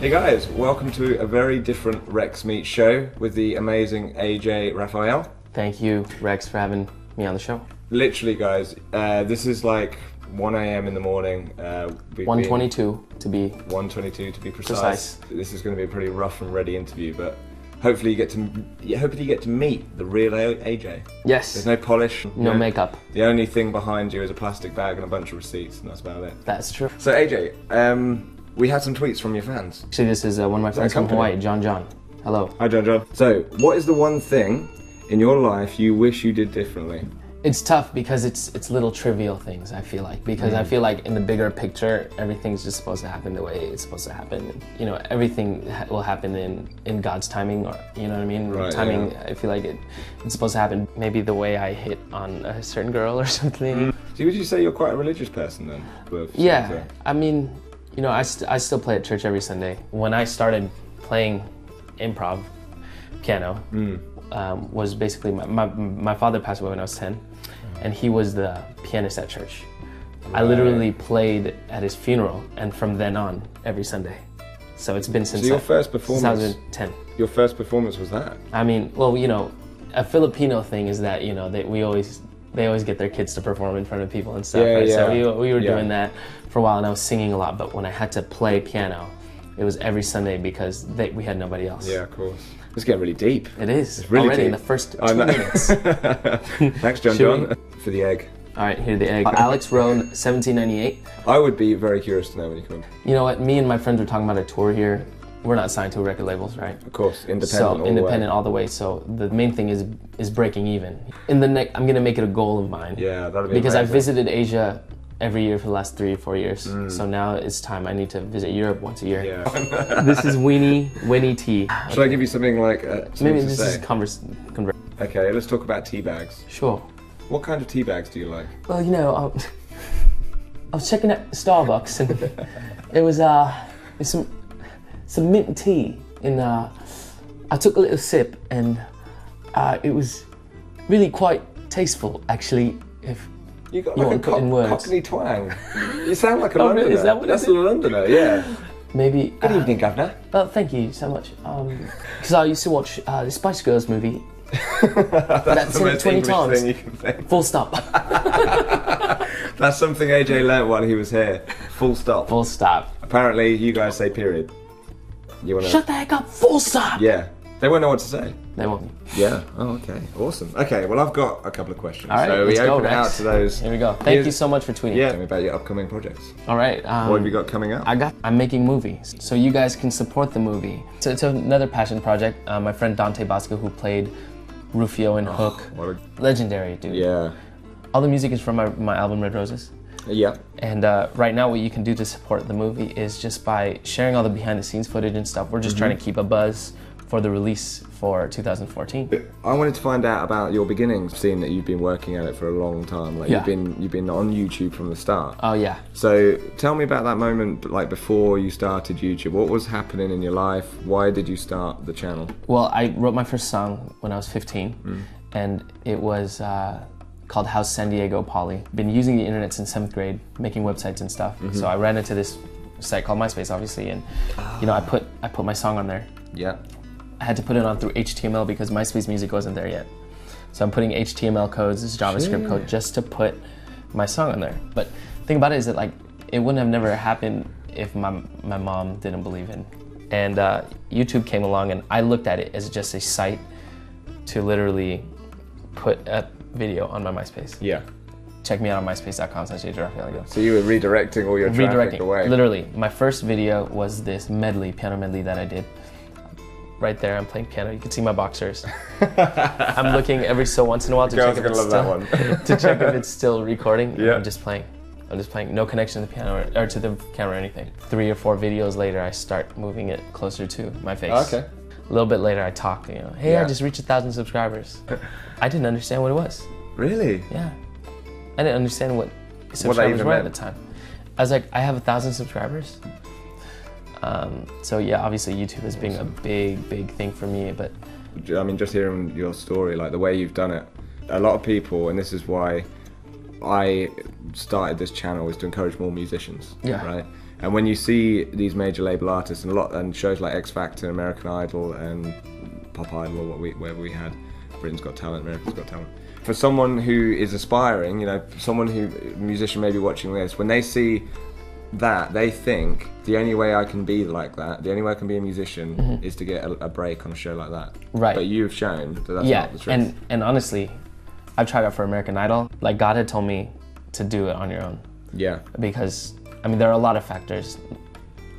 Hey guys, welcome to a very different Rex Meets show with the amazing AJ Rafael. Thank you, Rex, for having me on the show. Literally, guys, this is like 1 AM in the morning. 1:22 to be 1:22 to be precise. This is going to be a pretty rough and ready interview, but hopefully you get to meet the real AJ. Yes. There's no polish, no makeup. The only thing behind you is a plastic bag and a bunch of receipts, and that's about it. That's true. So AJ, we had some tweets from your fans. Actually, this is one of my friends from Hawaii, John. Hello. Hi, John. So, what is the one thing in your life you wish you did differently? It's tough because it's little trivial things, I feel like. Because I feel like in the bigger picture, everything's just supposed to happen the way it's supposed to happen. You know, everything will happen in God's timing, or, you know what I mean? Right, timing, yeah. I feel like it's supposed to happen maybe the way I hit on a certain girl or something. So would you say you're quite a religious person then? Yeah, I mean, you know, I still play at church every Sunday. When I started playing improv piano, was basically my father passed away when I was 10, and he was the pianist at church. Right. I literally played at his funeral, and from then on, every Sunday. So it's been since. So your first performance? 2010. Your first performance was that? I mean, well, you know, a Filipino thing is that, you know, they always get their kids to perform in front of people and stuff, right? Yeah. So we were doing that for a while, and I was singing a lot, but when I had to play piano, it was every Sunday because we had nobody else. Yeah, of course. It's getting really deep. It is. It's really already deep. In the first 2 minutes. Thanks, John, for the egg. All right, here's the egg. Alex Roan, 1798. I would be very curious to know when you come in. You know what? Me and my friends were talking about a tour here. We're not signed to record labels, right? Of course, independent. So independent all the way. So the main thing is breaking even. In the next, I'm gonna make it a goal of mine. Yeah, that'll be because amazing. I've visited Asia every year for the last 3 or 4 years. So now it's time. I need to visit Europe once a year. Yeah. This is Winnie tea. Should I give you something like maybe to this say? is converse. Okay, let's talk about tea bags. Sure. What kind of tea bags do you like? Well, you know, I was checking out Starbucks, and it was some mint tea. And I took a little sip, and it was really quite tasteful, actually. If you got you like want to put in words. Cockney twang. You sound like a Oh, Londoner. really? Is that what That's a Londoner, yeah. Maybe. Good evening, Governor. Well, thank you so much. Because I used to watch the Spice Girls movie. That's the most 20 English times. thing you can think. Full stop. That's something AJ learnt while he was here. Full stop. Full stop. Apparently, you guys say period. You wanna? Shut the heck up. Full stop. Yeah. They won't know what to say. They won't. Yeah. Oh, okay. Awesome. Okay. Well, I've got a couple of questions. All right. So let's we go, open it out Rex. to those. Here we go. Thank you so much for tweeting. Yeah. Tell me about your upcoming projects. All right. What have you got coming up? I'm making movies, so you guys can support the movie. So it's another passion project. My friend Dante Bosco, who played Rufio in Hook, legendary dude. Yeah. All the music is from my album Red Roses. Yeah. And right now, what you can do to support the movie is just by sharing all the behind-the-scenes footage and stuff. We're just trying to keep a buzz for the release for 2014. I wanted to find out about your beginnings, seeing that you've been working at it for a long time. Like you've been on YouTube from the start. Oh yeah. So tell me about that moment, like before you started YouTube. What was happening in your life? Why did you start the channel? Well, I wrote my first song when I was 15, and it was called How's San Diego Poly. Been using the internet since 7th grade, making websites and stuff. So I ran into this site called MySpace, obviously, and you know, I put my song on there. Yeah. I had to put it on through HTML because MySpace music wasn't there yet. So I'm putting HTML codes, this JavaScript code, just to put my song on there. But the thing about it is that, like, it wouldn't have never happened if my mom didn't believe in. And YouTube came along, and I looked at it as just a site to literally put a video on my MySpace. Yeah. Check me out on myspace.com/AJ Rafael. So you were redirecting all your traffic away. Literally, my first video was this piano medley that I did. Right there, I'm playing piano. You can see my boxers. I'm looking every so once in a while to check if it's still recording. Yeah. I'm just playing. No connection to the piano or to the camera or anything. 3 or 4 videos later, I start moving it closer to my face. Okay. A little bit later, I talk. You know, hey, I just reached 1,000 subscribers. I didn't understand what it was. Really? Yeah. I didn't understand what subscribers were at the time. I was like, I have 1,000 subscribers. So yeah, obviously YouTube has been a big thing for me, but I mean, just hearing your story, like the way you've done it, a lot of people, and this is why I started this channel, is to encourage more musicians, right? And when you see these major label artists and shows like X Factor, American Idol, and Pop Idol, or wherever we had, Britain's Got Talent, America's Got Talent. For someone who is aspiring, a musician may be watching this, when they see that, they think the only way I can be like that, the only way I can be a musician is to get a break on a show like that. Right. But you've shown that that's not the truth. and honestly, I've tried out for American Idol. Like, God had told me to do it on your own. Yeah. Because, I mean, there are a lot of factors.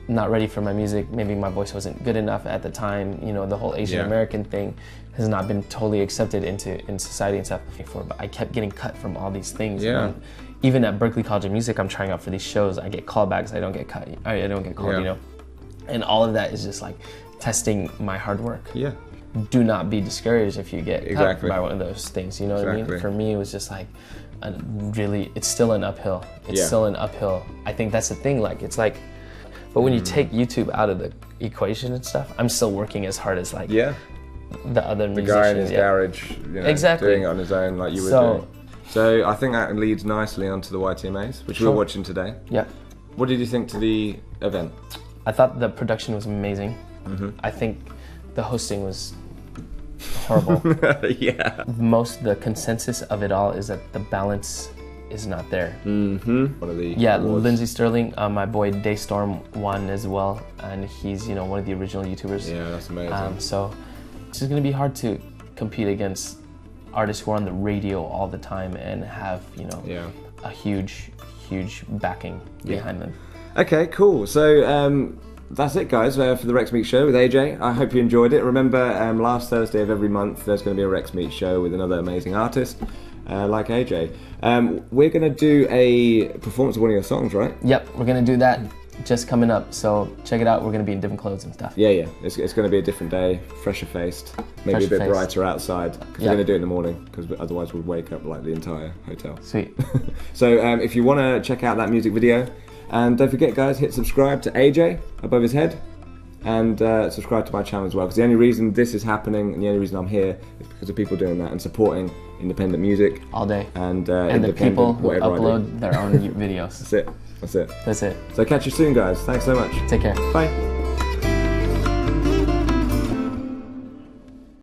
Not ready for my music, maybe my voice wasn't good enough at the time, the whole Asian American thing has not been totally accepted in society and stuff before, but I kept getting cut from all these things. Yeah. Even at Berklee College of Music, I'm trying out for these shows, I get callbacks, I don't get cut, I don't get called, And all of that is just like testing my hard work. Yeah. Do not be discouraged if you get cut by one of those things, you know what I mean? For me, it was just like, it's still an uphill. It's still an uphill. I think that's the thing, like, it's like, but when you take YouTube out of the equation and stuff, I'm still working as hard as like the other musicians. The guy in his garage, exactly. doing it on his own like you were doing. So I think that leads nicely onto the YTMAs, which we're watching today. Yeah. What did you think to the event? I thought the production was amazing. I think the hosting was horrible. The consensus of it all is that the balance is not there. One of the awards. Lindsey Sterling, my boy Daystorm won as well, and he's one of the original YouTubers. Yeah, that's amazing. So it's just gonna be hard to compete against artists who are on the radio all the time and have a huge backing behind them. Okay, cool. So that's it, guys, for the Rex Meet Show with AJ. I hope you enjoyed it. Remember, last Thursday of every month there's going to be a Rex Meet Show with another amazing artist like AJ. We're going to do a performance of one of your songs, right? Yep, we're going to do that just coming up, so check it out. We're going to be in different clothes and stuff. Yeah. It's going to be a different day, fresher faced, maybe a bit brighter outside, because we're going to do it in the morning, because otherwise we'd wake up like the entire hotel. Sweet. So if you want to check out that music video, and don't forget, guys, hit subscribe to AJ above his head, and subscribe to my channel as well, because the only reason this is happening and the only reason I'm here is because of people doing that and supporting independent music all day, and the people who upload their own videos. That's it. That's it. So catch you soon, guys. Thanks so much. Take care. Bye.